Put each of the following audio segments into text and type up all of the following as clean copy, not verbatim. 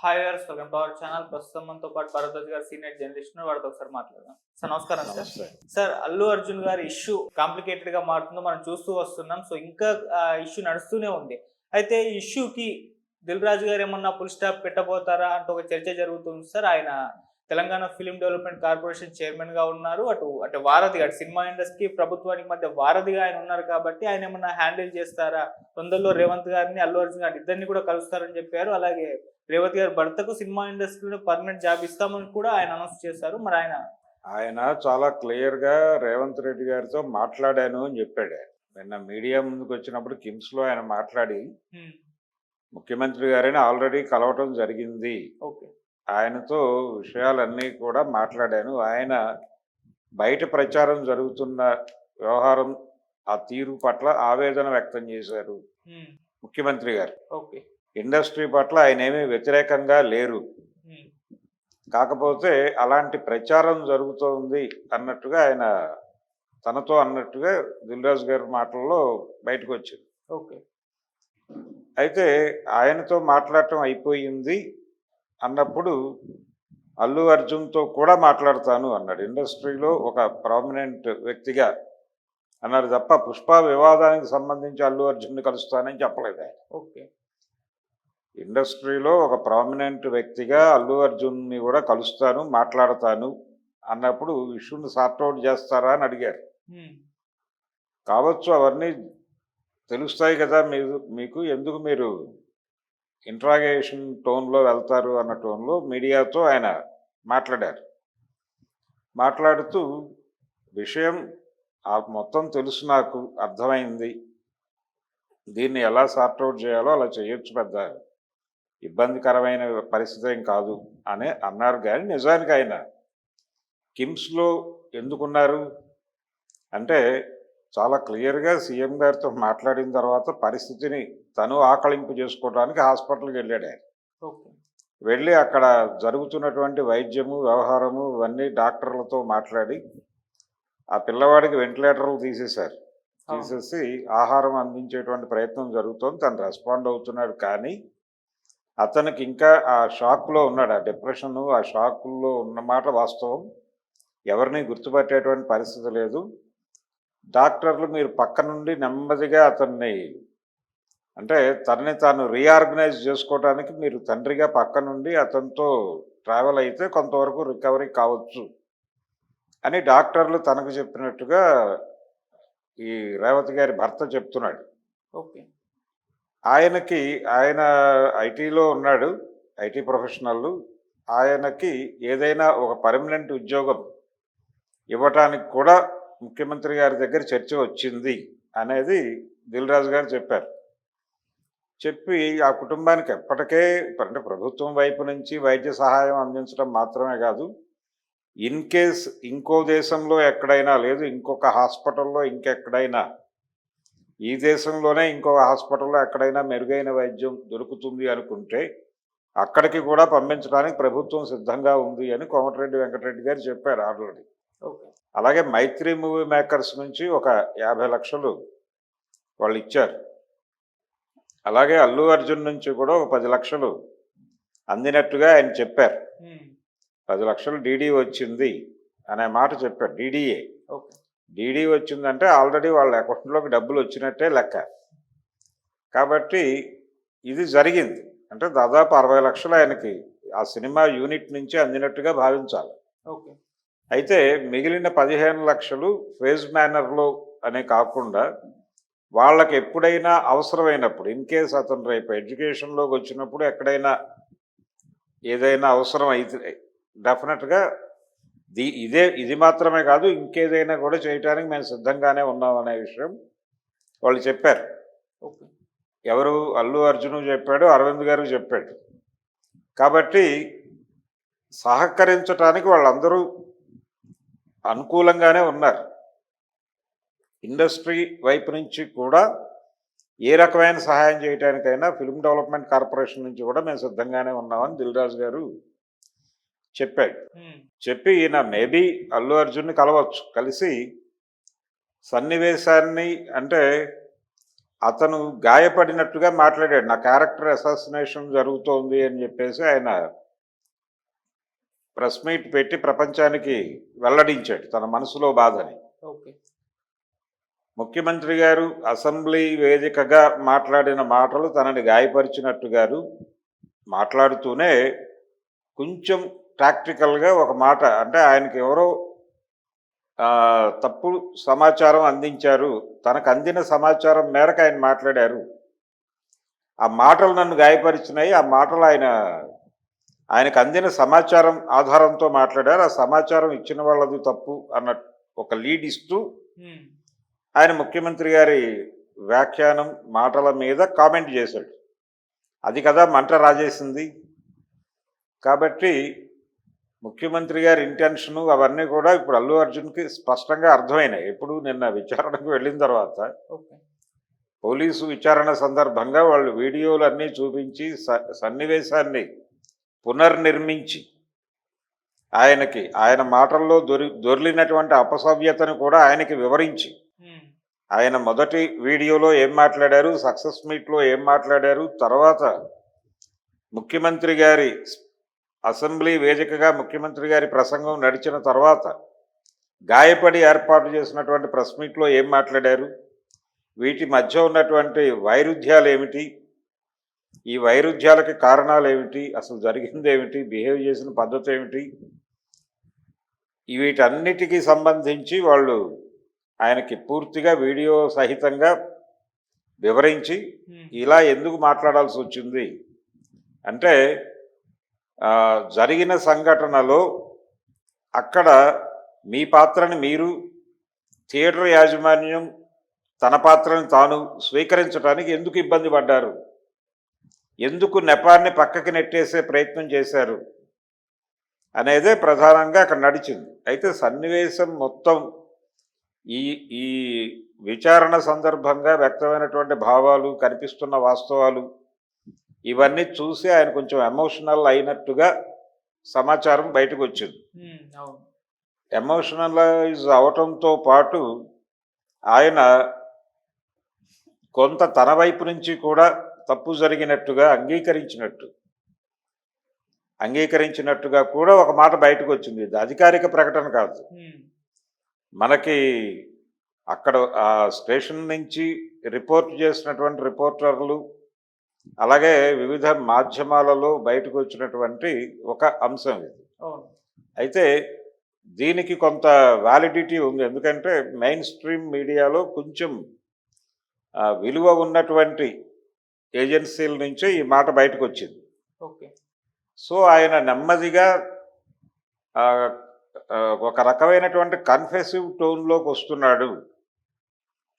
Hi viewers, welcome to our channel. ప్రస్తుతం మనతో పాటు భరద్వాజ్ గారు సీనియర్ జర్నలిస్ట్ వాడితో ఒకసారి మాట్లాడదాం. సార్ నమస్కారం. సార్ నమస్తే. సార్ అల్లు అర్జున్ గారి ఇష్యూ కాంప్లికేటెడ్ గా మారుతుందో మనం చూస్తూ వస్తున్నాం. సో ఇంకా ఇష్యూ నడుస్తూనే ఉంది. అయితే ఈ ఇష్యూకి దిల్ రాజు గారు ఏమన్నా ఫుల్ స్టాప్ పెట్టబోతారా అంటూ ఒక చర్చ జరుగుతుంది సార్. ఆయన Telangana film development corporation chairman గా ఉన్నారు. అటు వారధిగా, అటు సినిమా ఇండస్ట్రీ ప్రభుత్వానికి మధ్య వారధిగా ఆయన ఉన్నారు కాబట్టి ఆయన ఏమన్నా హ్యాండిల్ చేస్తారా? తొందరలో రేవంత్ గారిని, అల్లు అర్జున్ గారిని ఇద్దరిని కూడా కలుస్తారని చెప్పారు. అలాగే రేవతి గారి భర్తకు సినిమా ఇండస్ట్రీలో పర్మనెంట్ జాబ్ ఇస్తామని కూడా ఆయన అనౌన్స్ చేశారు. మరి ఆయన చాలా క్లియర్ గా రేవంత్ రెడ్డి గారితో మాట్లాడాను అని చెప్పాడు. నిన్న మీడియా ముందుకు వచ్చినప్పుడు కిమ్స్ లో ఆయన మాట్లాడి ముఖ్యమంత్రి గారిని ఆల్రెడీ కలవటం జరిగింది, ఆయనతో విషయాలన్నీ కూడా మాట్లాడాను, ఆయన బయట ప్రచారం జరుగుతున్న వ్యవహారం ఆ తీరు పట్ల ఆవేదన వ్యక్తం చేశారు ముఖ్యమంత్రి గారు. ఇండస్ట్రీ పట్ల ఆయన ఏమీ వ్యతిరేకంగా లేరు, కాకపోతే అలాంటి ప్రచారం జరుగుతోంది అన్నట్టుగా ఆయన తనతో అన్నట్టుగా దిల్ రాజు గారి మాటల్లో బయటకు వచ్చింది. అయితే ఆయనతో మాట్లాడటం అయిపోయింది అన్నప్పుడు అల్లు అర్జున్తో కూడా మాట్లాడతాను అన్నాడు. ఇండస్ట్రీలో ఒక ప్రామినెంట్ వ్యక్తిగా అన్నారు తప్ప పుష్ప వివాదానికి సంబంధించి అల్లు అర్జున్ని కలుస్తానని చెప్పలేదు ఆయన. ఇండస్ట్రీలో ఒక ప్రామినెంట్ వ్యక్తిగా అల్లు అర్జున్ని కూడా కలుస్తాను, మాట్లాడతాను అన్నప్పుడు ఇష్యూని సార్ట్అవుట్ చేస్తారా అని అడిగారు. కావచ్చు, అవన్నీ తెలుస్తాయి కదా మీకు ఎందుకు మీరు ఇంట్రాగేషన్ టోన్లో వెళ్తారు అన్న టోన్లో మీడియాతో ఆయన మాట్లాడారు. మాట్లాడుతూ విషయం మొత్తం తెలుసు, నాకు అర్థమైంది, దీన్ని ఎలా సార్ట్అవుట్ చేయాలో అలా చేయొచ్చు, పెద్ద ఇబ్బందికరమైన పరిస్థితి ఏం కాదు అని అన్నారు. కానీ నిజానికి ఆయన కిమ్స్లో ఎందుకున్నారు అంటే చాలా క్లియర్గా సీఎం గారితో మాట్లాడిన తర్వాత పరిస్థితిని తను ఆకళింపు చేసుకోవడానికి హాస్పిటల్కి వెళ్ళాడు ఆయన. వెళ్ళి అక్కడ జరుగుతున్నటువంటి వైద్యము వ్యవహారము ఇవన్నీ డాక్టర్లతో మాట్లాడి ఆ పిల్లవాడికి వెంటిలేటర్లు తీసేశారు. తీసేసి ఆహారం అందించేటువంటి ప్రయత్నం జరుగుతోంది, తను రెస్పాండ్ అవుతున్నాడు. కానీ అతనికి ఇంకా ఆ షాక్లో ఉన్నాడు, ఆ డిప్రెషన్ ఆ షాక్లో ఉన్నమాట వాస్తవం, ఎవరిని గుర్తుపట్టేటువంటి పరిస్థితి లేదు. డాక్టర్లు మీరు పక్క నుండి నెమ్మదిగా అతన్ని అంటే తనని తాను రీఆర్గనైజ్ చేసుకోవడానికి మీరు తండ్రిగా పక్క నుండి అతనితో ట్రావెల్ అయితే కొంతవరకు రికవరీ కావచ్చు అని డాక్టర్లు తనకు చెప్పినట్టుగా ఈ రేవతి గారి భర్త చెప్తున్నాడు. ఆయన ఐటీలో ఉన్నాడు, ఐటీ ప్రొఫెషనల్. ఆయనకి ఏదైనా ఒక పర్మనెంట్ ఉద్యోగం ఇవ్వటానికి కూడా ముఖ్యమంత్రి గారి దగ్గర చర్చ వచ్చింది అనేది దిల్ రాజు గారు చెప్పారు. చెప్పి ఆ కుటుంబానికి ఎప్పటికే అంటే ప్రభుత్వం వైపు నుంచి వైద్య సహాయం అందించడం మాత్రమే కాదు, ఇన్ కేస్ ఇంకో దేశంలో ఎక్కడైనా లేదు, ఇంకొక హాస్పిటల్లో ఇంకెక్కడైనా, ఈ దేశంలోనే ఇంకో హాస్పిటల్లో ఎక్కడైనా మెరుగైన వైద్యం దొరుకుతుంది అనుకుంటే అక్కడికి కూడా పంపించడానికి ప్రభుత్వం సిద్ధంగా ఉంది అని కోమటిరెడ్డి వెంకటరెడ్డి గారు చెప్పారు ఆల్రెడీ. అలాగే మైత్రి మూవీ మేకర్స్ నుంచి ఒక 50 లక్షలు వాళ్ళు ఇచ్చారు. అలాగే అల్లు అర్జున్ నుంచి కూడా ఒక 10 లక్షలు అందినట్టుగా ఆయన చెప్పారు. 10 లక్షలు డీడీ వచ్చింది అనే మాట చెప్పారు. డీడీ వచ్చిందంటే ఆల్రెడీ వాళ్ళ అకౌంట్లోకి డబ్బులు వచ్చినట్టే లెక్క. కాబట్టి ఇది జరిగింది అంటే దాదాపు 60 లక్షలు ఆయనకి ఆ సినిమా యూనిట్ నుంచి అందినట్టుగా భావించాలి. అయితే మిగిలిన 15 లక్షలు ఫేజ్ మేనర్లో అనే కాకుండా వాళ్ళకి ఎప్పుడైనా అవసరమైనప్పుడు, ఇన్ కేస్ అతను రేపు ఎడ్యుకేషన్లోకి వచ్చినప్పుడు ఎక్కడైనా ఏదైనా అవసరం అయితే డెఫినెట్గా ఇది మాత్రమే కాదు, ఇంకేదైనా కూడా చేయడానికి మేము సిద్ధంగానే ఉన్నామనే విషయం వాళ్ళు చెప్పారు. ఎవరు? అల్లు అర్జును చెప్పాడు, అరవింద్ గారు చెప్పాడు. కాబట్టి సహకరించడానికి వాళ్ళందరూ అనుకూలంగానే ఉన్నారు. ఇండస్ట్రీ వైపు నుంచి కూడా ఏ రకమైన సహాయం చేయడానికైనా ఫిల్మ్ డెవలప్మెంట్ కార్పొరేషన్ నుంచి కూడా మేము సిద్ధంగానే ఉన్నామని దిల్ రాజు గారు చెప్పాడు. చెప్పి ఈయన మేబీ అల్లు అర్జున్ని కలవచ్చు, కలిసి సన్నివేశాన్ని అంటే అతను గాయపడినట్టుగా మాట్లాడాడు. నా క్యారెక్టర్ అసాసినేషన్ జరుగుతోంది అని చెప్పేసి ఆయన ప్రెస్ మీట్ పెట్టి ప్రపంచానికి వెల్లడించాడు తన మనసులో బాధని. ఓకే. ముఖ్యమంత్రి గారు అసెంబ్లీ వేదికగా మాట్లాడిన మాటలు తనని గాయపరిచినట్టుగాను మాట్లాడుతూనే కొంచెం టాక్టికల్గా ఒక మాట, అంటే ఆయనకి ఎవరో తప్పుడు సమాచారం అందించారు, తనకు అందిన సమాచారం మేరకు ఆయన మాట్లాడారు, ఆ మాటలు నన్ను గాయపరిచినాయి, ఆ మాటలు ఆయనకు అందిన సమాచారం ఆధారంతో మాట్లాడారు, ఆ సమాచారం ఇచ్చిన వాళ్ళది తప్పు అన్న ఒక లీడ్ ఇస్తూ ఆయన ముఖ్యమంత్రి గారి వ్యాఖ్యానం మాటల మీద కామెంట్ చేశాడు. అది కదా మంట రాజేసింది. కాబట్టి ముఖ్యమంత్రి గారి ఇంటెన్షను అవన్నీ కూడా ఇప్పుడు అల్లు అర్జున్కి స్పష్టంగా అర్థమైనాయి. ఎప్పుడు నిన్న విచారణకు వెళ్ళిన తర్వాత పోలీసు విచారణ సందర్భంగా వాళ్ళు వీడియోలు అన్నీ చూపించి సన్నివేశాన్ని పునర్నిర్మించి ఆయన మాటల్లో దొర్లినటువంటి అపసవ్యతను కూడా ఆయనకి వివరించి, ఆయన మొదటి వీడియోలో ఏం మాట్లాడారు, సక్సెస్ మీట్లో ఏం మాట్లాడారు, తర్వాత ముఖ్యమంత్రి గారి అసెంబ్లీ వేదికగా ముఖ్యమంత్రి గారి ప్రసంగం నడిచిన తర్వాత గాయపడి ఏర్పాటు చేసినటువంటి ప్రెస్ మీట్లో ఏం మాట్లాడారు, వీటి మధ్య ఉన్నటువంటి వైరుధ్యాలు ఏమిటి, ఈ వైరుధ్యాలకి కారణాలు ఏమిటి, అసలు జరిగింది ఏమిటి, బిహేవ్ చేసిన పద్ధతి ఏమిటి, వీటన్నిటికీ సంబంధించి వాళ్ళు ఆయనకి పూర్తిగా వీడియో సహితంగా వివరించి ఇలా ఎందుకు మాట్లాడాల్సి వచ్చింది అంటే, జరిగిన సంఘటనలో అక్కడ మీ పాత్రని మీరు, థియేటర్ యాజమాన్యం తన పాత్రని తాను స్వీకరించడానికి ఎందుకు ఇబ్బంది పడ్డారు, ఎందుకు నెపాన్ని పక్కకి నెట్టేసే ప్రయత్నం చేశారు అనేదే ప్రధానంగా అక్కడ నడిచింది. అయితే సన్నివేశం మొత్తం ఈ విచారణ సందర్భంగా వ్యక్తమైనటువంటి భావాలు, కనిపిస్తున్న వాస్తవాలు ఇవన్నీ చూసి ఆయన కొంచెం ఎమోషనల్ అయినట్టుగా సమాచారం బయటకు వచ్చింది. ఎమోషనలైజ్ అవటంతో పాటు ఆయన కొంత తన వైపు నుంచి కూడా తప్పు జరిగినట్టుగా అంగీకరించినట్టుగా కూడా ఒక మాట బయటకు వచ్చింది. ఇది అధికారిక ప్రకటన కాదు. మనకి అక్కడ ఆ స్టేషన్ నుంచి రిపోర్ట్ చేసినటువంటి రిపోర్టర్లు, అలాగే వివిధ మాధ్యమాలలో బయటకు వచ్చినటువంటి ఒక అంశం ఇది. అయితే దీనికి కొంత వ్యాలిడిటీ ఉంది. ఎందుకంటే మెయిన్ స్ట్రీమ్ మీడియాలో కొంచెం విలువ ఉన్నటువంటి ఏజెన్సీల నుంచే ఈ మాట బయటకు వచ్చింది. సో ఆయన నెమ్మదిగా ఒక రకమైనటువంటి కన్ఫెసివ్ టోన్లోకి వస్తున్నాడు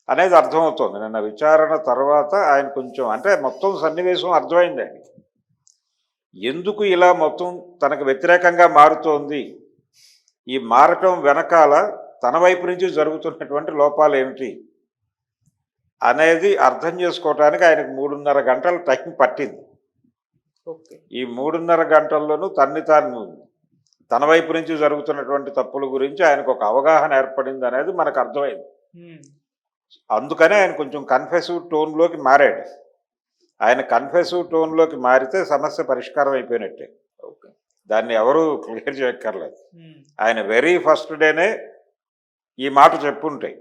అనేది అర్థమవుతుంది. నిన్న విచారణ తర్వాత ఆయన కొంచెం, అంటే మొత్తం సన్నివేశం అర్థమైంది ఆయనకి, ఎందుకు ఇలా మొత్తం తనకు వ్యతిరేకంగా మారుతోంది, ఈ మారటం వెనకాల తన వైపు నుంచి జరుగుతున్నటువంటి లోపాలు ఏమిటి అనేది అర్థం చేసుకోవటానికి ఆయనకు 3.5 గంటల టైం పట్టింది. ఈ 3.5 గంటల్లోనూ తన వైపు నుంచి జరుగుతున్నటువంటి తప్పుల గురించి ఆయనకు ఒక అవగాహన ఏర్పడింది అనేది మనకు అర్థమైంది. అందుకనే ఆయన కొంచెం కన్ఫెసివ్ టోన్లోకి మారాడు. ఆయన కన్ఫెసివ్ టోన్లోకి మారితే సమస్య పరిష్కారం అయిపోయినట్టే, దాన్ని ఎవరూ క్లియర్ చేయక్కర్లేదు. ఆయన వెరీ ఫస్ట్ డేనే ఈ మాట చెప్పుంటాయి.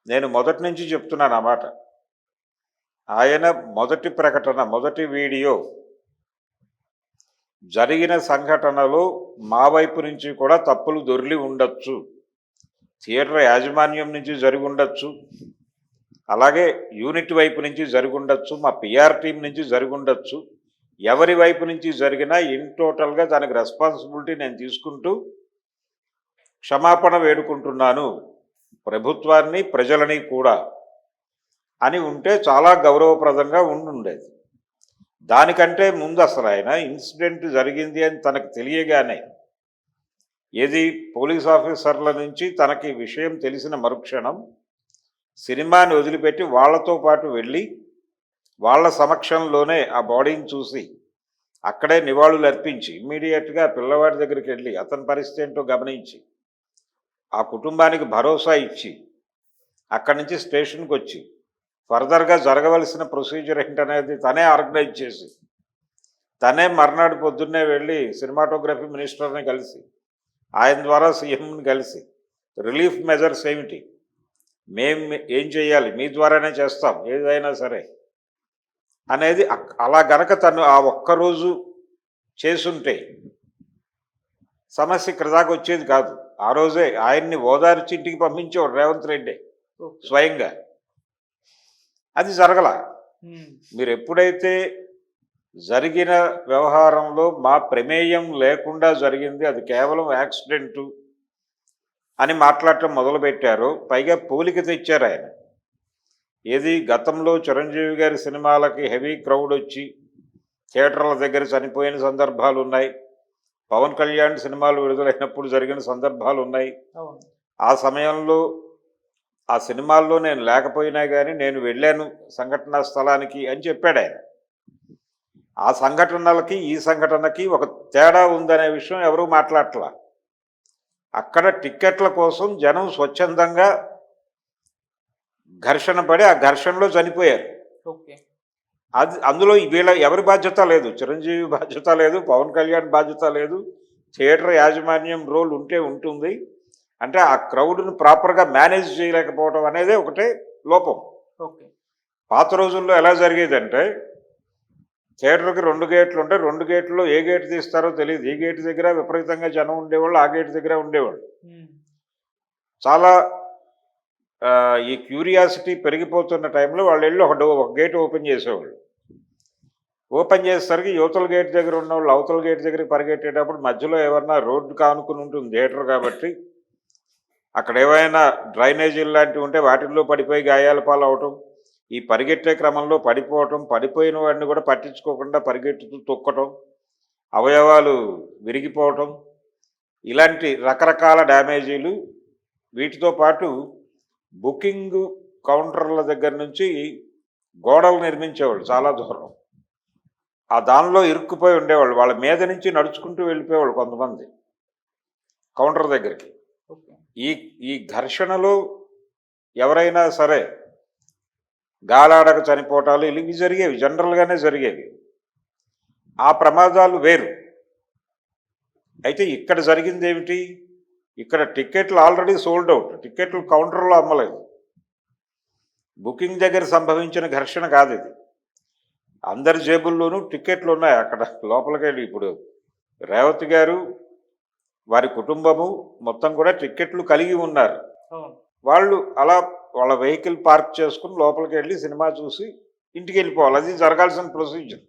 నేను మొదటి నుంచి చెప్తున్నాను ఆ మాట. ఆయన మొదటి ప్రకటన, మొదటి వీడియో, జరిగిన సంఘటనలో మా వైపు నుంచి కూడా తప్పులు దొర్లి ఉండొచ్చు, థియేటర్ యాజమాన్యం నుంచి జరిగి ఉండొచ్చు, అలాగే యూనిట్ వైపు నుంచి జరిగి ఉండొచ్చు, మా పిఆర్ టీం నుంచి జరిగి ఉండొచ్చు, ఎవరి వైపు నుంచి జరిగినా ఇన్ టోటల్గా దానికి రెస్పాన్సిబిలిటీ నేను తీసుకుంటూ క్షమాపణ వేడుకుంటున్నాను ప్రభుత్వాన్ని, ప్రజలని కూడా అని ఉంటే చాలా గౌరవప్రదంగా ఉండేది. దానికంటే ముందు అసలు ఆయన ఇన్సిడెంట్ జరిగింది అని తనకు తెలియగానే, ఏది పోలీస్ ఆఫీసర్ల నుంచి తనకి విషయం తెలిసిన మరుక్షణం సినిమాని వదిలిపెట్టి వాళ్ళతో పాటు వెళ్ళి వాళ్ళ సమక్షంలోనే ఆ బాడీని చూసి అక్కడే నివాళులు అర్పించి ఇమ్మీడియట్గా పిల్లవాడి దగ్గరికి వెళ్ళి అతని పరిస్థితి ఏంటో గమనించి ఆ కుటుంబానికి భరోసా ఇచ్చి అక్కడి నుంచి స్టేషన్కి వచ్చి ఫర్దర్గా జరగవలసిన ప్రొసీజర్ ఏంటనేది తనే ఆర్గనైజ్ చేసి తనే మర్నాడు పొద్దున్నే వెళ్ళి సినిమాటోగ్రఫీ మినిస్టర్ని కలిసి ఆయన ద్వారా సీఎంని కలిసి రిలీఫ్ మెజర్స్ ఏమిటి, మేము ఏం చేయాలి, మీ ద్వారానే చేస్తాం ఏదైనా సరే అనేది అలా గనక తను ఆ ఒక్కరోజు చేసుంటే సమస్య ఇక్కడ దాకా వచ్చేది కాదు. ఆ రోజే ఆయన్ని ఓదార్చి ఇంటికి పంపించేవాడు రేవంత్ రెడ్డి స్వయంగా. అది జరగల. మీరు ఎప్పుడైతే జరిగిన వ్యవహారంలో మా ప్రమేయం లేకుండా జరిగింది, అది కేవలం యాక్సిడెంటు అని మాట్లాడటం మొదలుపెట్టారో, పైగా పోలిక తెచ్చారు ఆయన. ఏది గతంలో చిరంజీవి గారి సినిమాలకి హెవీ క్రౌడ్ వచ్చి థియేటర్ల దగ్గర చనిపోయిన సందర్భాలు ఉన్నాయి, పవన్ కళ్యాణ్ సినిమాలు విడుదలైనప్పుడు జరిగిన సందర్భాలు ఉన్నాయి. ఆ సమయంలో ఆ సినిమాల్లో నేను లేకపోయినా కానీ నేను వెళ్ళాను సంఘటనా స్థలానికి అని చెప్పాడు ఆయన. ఆ సంఘటనలకి ఈ సంఘటనకి ఒక తేడా ఉందనే విషయం ఎవరూ మాట్లాడట్లా. అక్కడ టిక్కెట్ల కోసం జనం స్వచ్ఛందంగా ఘర్షణ పడి ఆ ఘర్షణలో చనిపోయారు. అది అందులో వీళ్ళ ఎవరి బాధ్యత లేదు, చిరంజీవి బాధ్యత లేదు, పవన్ కళ్యాణ్ బాధ్యత లేదు. థియేటర్ యాజమాన్యం రోల్ ఉంటే ఉంటుంది. అంటే ఆ క్రౌడ్ను ప్రాపర్గా మేనేజ్ చేయలేకపోవడం అనేది ఒకటే లోపం. పాత రోజుల్లో ఎలా జరిగేదంటే థియేటర్కి 2 గేట్లు ఉంటే 2 గేట్లలో ఏ గేట్ తీస్తారో తెలియదు. ఈ గేట్ దగ్గర విపరీతంగా జనం ఉండేవాళ్ళు, ఆ గేట్ దగ్గర ఉండేవాళ్ళు. చాలా ఈ క్యూరియాసిటీ పెరిగిపోతున్న టైంలో వాళ్ళు వెళ్ళి ఒక గేట్ ఓపెన్ చేసేవాళ్ళు. ఓపెన్ చేసేసరికి యువతల గేట్ దగ్గర ఉన్న వాళ్ళు అవతల గేట్ దగ్గరికి పరిగెట్టేటప్పుడు మధ్యలో ఏమన్నా రోడ్డు కానుకుని ఉంటుంది థియేటర్ కాబట్టి, అక్కడ ఏమైనా డ్రైనేజీలు లాంటివి ఉంటే వాటిల్లో పడిపోయి గాయాల పాలు అవటం, ఈ పరిగెట్టే క్రమంలో పడిపోవటం, పడిపోయిన వాడిని కూడా పట్టించుకోకుండా పరిగెట్టుతూ తొక్కటం, అవయవాలు విరిగిపోవటం, ఇలాంటి రకరకాల డ్యామేజీలు. వీటితో పాటు బుకింగ్ కౌంటర్ల దగ్గర నుంచి గోడలు నిర్మించేవాళ్ళు చాలా దూరం, ఆ దానిలో ఇరుక్కుపోయి ఉండేవాళ్ళు. వాళ్ళ మీద నుంచి నడుచుకుంటూ వెళ్ళిపోయేవాళ్ళు కొంతమంది కౌంటర్ దగ్గరికి. ఈ ఘర్షణలో ఎవరైనా సరే గాలాడక చనిపోవటాలు ఇవి జరిగేవి, జనరల్గానే జరిగేవి. ఆ ప్రమాదాలు వేరు. అయితే ఇక్కడ జరిగింది ఏమిటి, ఇక్కడ టిక్కెట్లు ఆల్రెడీ సోల్డ్ అవుట్, టిక్కెట్లు కౌంటర్లో అమ్మలేదు. బుకింగ్ దగ్గర సంభవించిన ఘర్షణ కాదు ఇది. అందరి జేబుల్లోనూ టిక్కెట్లు ఉన్నాయి. అక్కడ లోపలికి వెళ్ళి ఇప్పుడు రేవతి గారు వారి కుటుంబము మొత్తం కూడా టిక్కెట్లు కలిగి ఉన్నారు. వాళ్ళు అలా వాళ్ళ వెహికల్ పార్క్ చేసుకుని లోపలికి వెళ్ళి సినిమా చూసి ఇంటికి వెళ్ళిపోవాలి. అది జరగాల్సిన ప్రొసీజర్.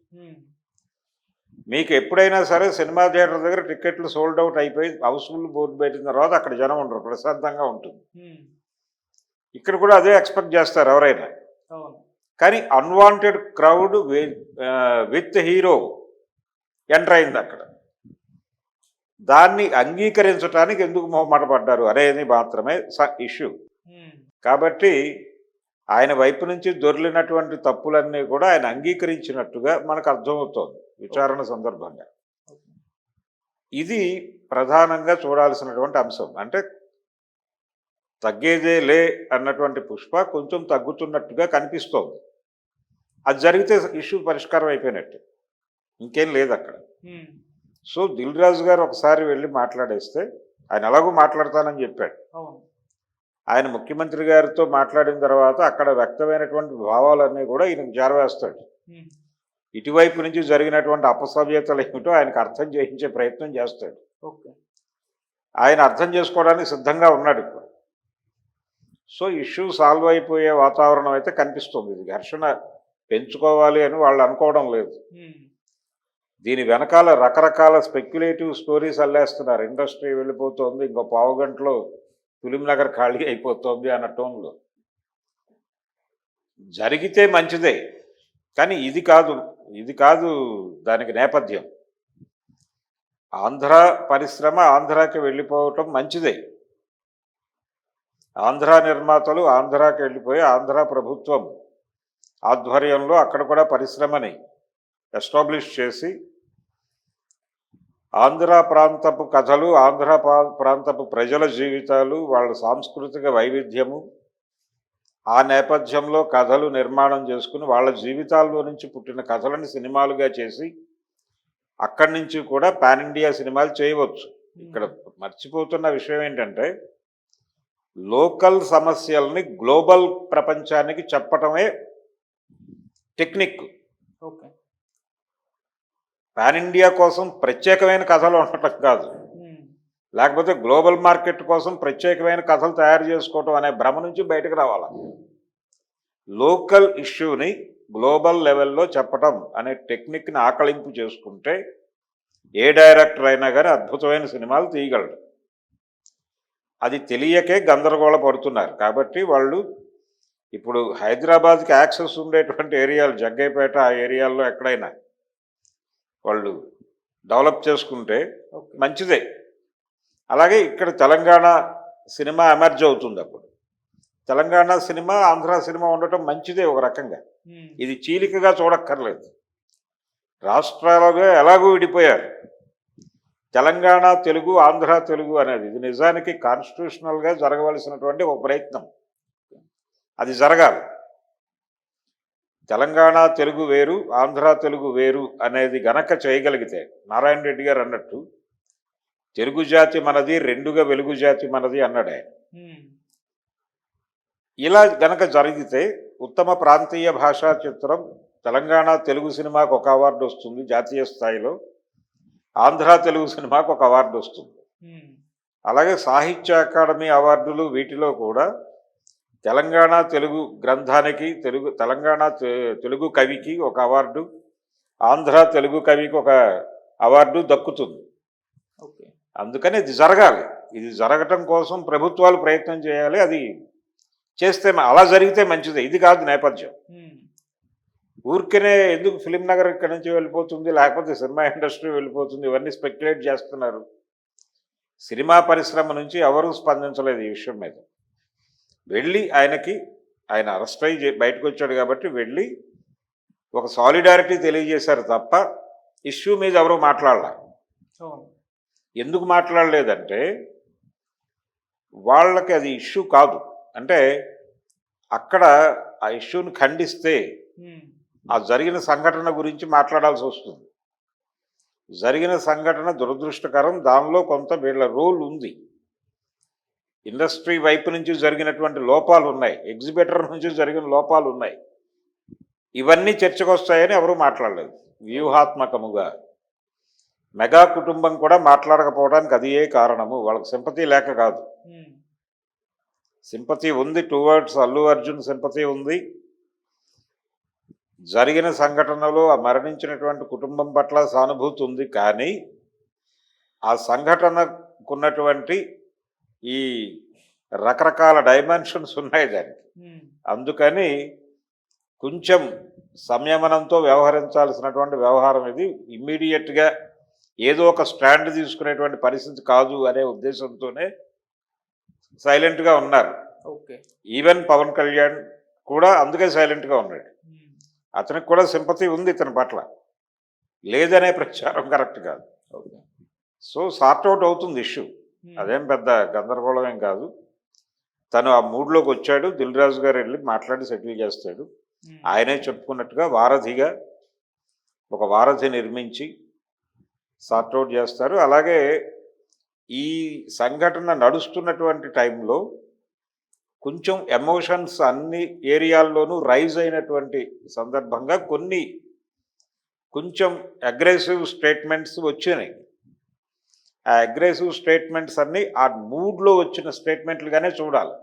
మీకు ఎప్పుడైనా సరే సినిమా థియేటర్ దగ్గర టిక్కెట్లు సోల్డ్ అవుట్ అయిపోయి హౌస్ఫుల్ బోర్డు పెట్టిన తర్వాత అక్కడ జనం ఉండరు, ప్రశాంతంగా ఉంటుంది. ఇక్కడ కూడా అదే ఎక్స్పెక్ట్ చేస్తారు ఎవరైనా. కానీ unwanted crowd with hero enter అయింది అక్కడ. దాన్ని అంగీకరించడానికి ఎందుకు మొహమాట పడ్డారు అనేది మాత్రమే ఇష్యూ. కాబట్టి ఆయన వైపు నుంచి దొర్లినటువంటి తప్పులన్నీ కూడా ఆయన అంగీకరించినట్టుగా మనకు అర్థమవుతోంది విచారణ సందర్భంగా. ఇది ప్రధానంగా చూడాల్సినటువంటి అంశం. అంటే తగ్గేదే లే అన్నటువంటి పుష్ప కొంచెం తగ్గుతున్నట్టుగా కనిపిస్తోంది. అది జరిగితే ఇష్యూ పరిష్కారం అయిపోయినట్టు, ఇంకేం లేదు అక్కడ. సో దిల్ రాజు గారు ఒకసారి వెళ్ళి మాట్లాడేస్తే, ఆయన ఎలాగో మాట్లాడతానని చెప్పాడు. ఆయన ముఖ్యమంత్రి గారితో మాట్లాడిన తర్వాత అక్కడ వ్యక్తమైనటువంటి భావాలన్నీ కూడా ఈయనకు చేరవేస్తాడు. ఇటువైపు నుంచి జరిగినటువంటి అపసవ్యతలు ఏమిటో ఆయనకు అర్థం చేయించే ప్రయత్నం చేస్తాడు. ఆయన అర్థం చేసుకోవడానికి సిద్ధంగా ఉన్నాడు ఇప్పుడు. సో ఇష్యూ సాల్వ్ అయిపోయే వాతావరణం అయితే కనిపిస్తుంది. ఇది ఘర్షణ పెంచుకోవాలి అని వాళ్ళు అనుకోవడం లేదు. దీని వెనకాల రకరకాల స్పెక్యులేటివ్ స్టోరీస్ అల్లేస్తున్నారు. ఇండస్ట్రీ వెళ్ళిపోతుంది, ఇంకో పావు గంటలో ఫిలిం నగర్ ఖాళీ అయిపోతుంది అన్న టోన్లో. జరిగితే మంచిదే, కానీ ఇది కాదు దానికి నేపథ్యం. ఆంధ్ర పరిశ్రమ ఆంధ్రాకి వెళ్ళిపోవటం మంచిదే. ఆంధ్ర నిర్మాతలు ఆంధ్రాకి వెళ్ళిపోయి ఆంధ్ర ప్రభుత్వం ఆధ్వర్యంలో అక్కడ కూడా పరిశ్రమని ఎస్టాబ్లిష్ చేసి ఆంధ్ర ప్రాంతపు కథలు, ఆంధ్ర ప్రాంతపు ప్రజల జీవితాలు, వాళ్ళ సాంస్కృతిక వైవిధ్యము, ఆ నేపథ్యంలో కథలు నిర్మాణం చేసుకుని వాళ్ళ జీవితాల్లో నుంచి పుట్టిన కథలను సినిమాలుగా చేసి అక్కడి నుంచి కూడా పాన్ ఇండియా సినిమాలు చేయవచ్చు. ఇక్కడ మర్చిపోతున్న విషయం ఏంటంటే లోకల్ సమస్యల్ని గ్లోబల్ ప్రపంచానికి చెప్పటమే టెక్నిక్. ఓకే. పాన్ ఇండియా కోసం ప్రత్యేకమైన కథలు ఉండటం కాదు, లేకపోతే గ్లోబల్ మార్కెట్ కోసం ప్రత్యేకమైన కథలు తయారు చేసుకోవటం అనే భ్రమ నుంచి బయటకు రావాలి. లోకల్ ఇష్యూని గ్లోబల్ లెవెల్లో చెప్పటం అనే టెక్నిక్ని ఆకలింపు చేసుకుంటే ఏ డైరెక్టర్ అయినా కానీ అద్భుతమైన సినిమాలు తీయగలడు. అది తెలియకే గందరగోళ పడుతున్నారు. కాబట్టి వాళ్ళు ఇప్పుడు హైదరాబాద్కి యాక్సెస్ ఉండేటువంటి ఏరియాలు, జగ్గైపేట ఆ ఏరియాల్లో ఎక్కడైనా వాళ్ళు డెవలప్ చేసుకుంటే మంచిదే. అలాగే ఇక్కడ తెలంగాణ సినిమా ఎమర్జ్ అవుతుంది. అప్పుడు తెలంగాణ సినిమా ఆంధ్ర సినిమా ఉండటం మంచిదే ఒక రకంగా. ఇది చీలికగా చూడక్కర్లేదు. రాష్ట్రాలుగా ఎలాగూ విడిపోయారు. తెలంగాణ తెలుగు, ఆంధ్ర తెలుగు అనేది ఇది నిజానికి కాన్స్టిట్యూషనల్గా జరగవలసినటువంటి ఒక ప్రయత్నం. అది జరగాలి. తెలంగాణ తెలుగు వేరు, ఆంధ్ర తెలుగు వేరు అనేది గనక చేయగలిగితే, నారాయణ రెడ్డి గారు అన్నట్టు తెలుగు జాతి మనది, రెండుగా వెలుగు జాతి మనది అన్నాడు ఆయన. ఇలా గనక జరిగితే ఉత్తమ ప్రాంతీయ భాషా చిత్రం తెలంగాణ తెలుగు సినిమాకు ఒక అవార్డు వస్తుంది జాతీయ స్థాయిలో, ఆంధ్ర తెలుగు సినిమాకు ఒక అవార్డు వస్తుంది. అలాగే సాహిత్య అకాడమీ అవార్డులు వీటిలో కూడా తెలంగాణ తెలుగు గ్రంథానికి, తెలంగాణ తెలుగు కవికి ఒక అవార్డు, ఆంధ్ర తెలుగు కవికి ఒక అవార్డు దక్కుతుంది. అందుకని ఇది జరగాలి. ఇది జరగటం కోసం ప్రభుత్వాలు ప్రయత్నం చేయాలి. అది చేస్తే అలా జరిగితే మంచిదే. ఇది కాదు నేపథ్యం. ఊరికనే ఎందుకు ఫిలిం నగర్ ఇక్కడ నుంచి వెళ్ళిపోతుంది, లేకపోతే సినిమా ఇండస్ట్రీ వెళ్ళిపోతుంది, ఇవన్నీ స్పెక్యులేట్ చేస్తున్నారు. సినిమా పరిశ్రమ నుంచి ఎవరూ స్పందించలేదు ఈ విషయం మీద. వెళ్ళి ఆయన అరెస్ట్ అయ్యి బయటకు వచ్చాడు కాబట్టి వెళ్ళి ఒక సాలిడారిటీ తెలియజేశారు తప్ప ఇష్యూ మీద ఎవరూ మాట్లాడలే. ఎందుకు మాట్లాడలేదంటే వాళ్ళకి అది ఇష్యూ కాదు. అంటే అక్కడ ఆ ఇష్యూని ఖండిస్తే ఆ జరిగిన సంఘటన గురించి మాట్లాడాల్సి వస్తుంది. జరిగిన సంఘటన దురదృష్టకరం, దానిలో కొంత వీళ్ళ రోల్ ఉంది. ఇండస్ట్రీ వైపు నుంచి జరిగినటువంటి లోపాలు ఉన్నాయి, ఎగ్జిబిటర్ నుంచి జరిగిన లోపాలు ఉన్నాయి. ఇవన్నీ చర్చకు వస్తాయని ఎవరూ మాట్లాడలేదు. వ్యూహాత్మకముగా మెగా కుటుంబం కూడా మాట్లాడకపోవడానికి అది ఏ కారణము. వాళ్ళకి సింపతి లేక కాదు, సింపతి ఉంది. టువర్డ్స్ అల్లు అర్జున్ సింపతి ఉంది. జరిగిన సంఘటనలో ఆ మరణించినటువంటి కుటుంబం పట్ల సానుభూతి ఉంది. కానీ ఆ సంఘటనకున్నటువంటి ఈ రకరకాల డైమెన్షన్స్ ఉన్నాయి దానికి. అందుకని కొంచెం సంయమనంతో వ్యవహరించాల్సినటువంటి వ్యవహారం ఇది. ఇమ్మీడియట్గా ఏదో ఒక స్టాండ్ తీసుకునేటువంటి పరిస్థితి కాదు అనే ఉద్దేశంతోనే సైలెంట్గా ఉన్నారు. ఈవెన్ పవన్ కళ్యాణ్ కూడా అందుకే సైలెంట్గా ఉన్నాడు. అతనికి కూడా సింపతి ఉంది ఇతని పట్ల, లేదనే ప్రచారం కరెక్ట్ కాదు. సో సార్ట్అవుట్ అవుతుంది ఇష్యూ. అదేం పెద్ద గందరగోళం ఏం కాదు. తను ఆ మూడ్లోకి వచ్చాడు. దిల్ రాజు గారు వెళ్ళి మాట్లాడి సెటిల్ చేస్తాడు. ఆయనే చెప్పుకున్నట్టుగా వారధిగా ఒక వారధి నిర్మించి సార్ట్అవుట్ చేస్తారు. అలాగే ఈ సంఘటన నడుస్తున్నటువంటి టైంలో కొంచెం ఎమోషన్స్ అన్ని ఏరియాల్లోనూ రైజ్ అయినటువంటి సందర్భంగా కొంచెం అగ్రెసివ్ స్టేట్మెంట్స్ వచ్చినాయి. ఆ అగ్రెసివ్ స్టేట్మెంట్స్ అన్నీ ఆ మూడ్లో వచ్చిన స్టేట్మెంట్లుగానే చూడాలి.